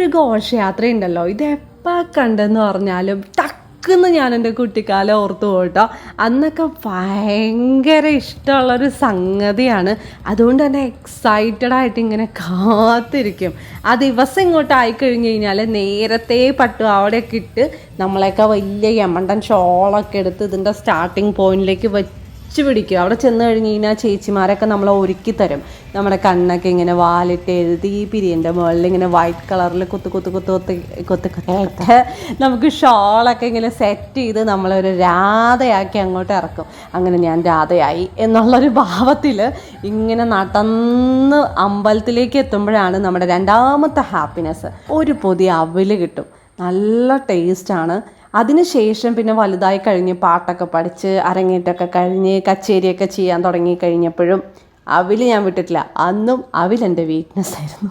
ഒരു ഘോഷയാത്രയുണ്ടല്ലോ, ഇത് എപ്പോൾ കണ്ടെന്ന് പറഞ്ഞാലും ടക്കെന്ന് ഞാൻ എൻ്റെ കുട്ടിക്കാലം ഓർത്ത് പോട്ടോ. അന്നൊക്കെ ഭയങ്കര ഇഷ്ടമുള്ളൊരു സംഗതിയാണ്. അതുകൊണ്ട് തന്നെ എക്സൈറ്റഡ് ആയിട്ട് ഇങ്ങനെ കാത്തിരിക്കും. ആ ദിവസം ഇങ്ങോട്ട് ആയിക്കഴിഞ്ഞ് കഴിഞ്ഞാൽ നേരത്തെ പട്ടുപാവാടയൊക്കെ ഇട്ട് നമ്മളെയൊക്കെ വലിയ യമണ്ടൻ ഷോളൊക്കെ എടുത്ത് ഇതിൻ്റെ സ്റ്റാർട്ടിങ് പോയിന്റിലേക്ക് പിടിക്കും. അവിടെ ചെന്ന് കഴിഞ്ഞ് കഴിഞ്ഞാൽ ചേച്ചിമാരൊക്കെ നമ്മളെ ഒരുക്കി തരും. നമ്മുടെ കണ്ണൊക്കെ ഇങ്ങനെ വാലിട്ട് എഴുതി പിരിയൻ്റെ മുകളിൽ ഇങ്ങനെ വൈറ്റ് കളറിൽ കുത്ത് നമുക്ക് ഷോളൊക്കെ ഇങ്ങനെ സെറ്റ് ചെയ്ത് നമ്മളൊരു രാധയാക്കി അങ്ങോട്ട് ഇറക്കും. അങ്ങനെ ഞാൻ രാധയായി എന്നുള്ളൊരു ഭാവത്തിൽ ഇങ്ങനെ നടന്ന് അമ്പലത്തിലേക്ക് എത്തുമ്പോഴാണ് നമ്മുടെ രണ്ടാമത്തെ ഹാപ്പിനെസ്. ഒരു പൊതി അവൽ കിട്ടും, നല്ല ടേസ്റ്റാണ്. അതിനുശേഷം പിന്നെ വലുതായി കഴിഞ്ഞ് പാട്ടൊക്കെ പഠിച്ച് അരങ്ങേറ്റമൊക്കെ കഴിഞ്ഞ് കച്ചേരിയൊക്കെ ചെയ്യാൻ തുടങ്ങി കഴിഞ്ഞപ്പോഴും അവിൽ ഞാൻ വിട്ടിട്ടില്ല. അന്നും അവിൽ എൻ്റെ വീക്ക്നെസ് ആയിരുന്നു.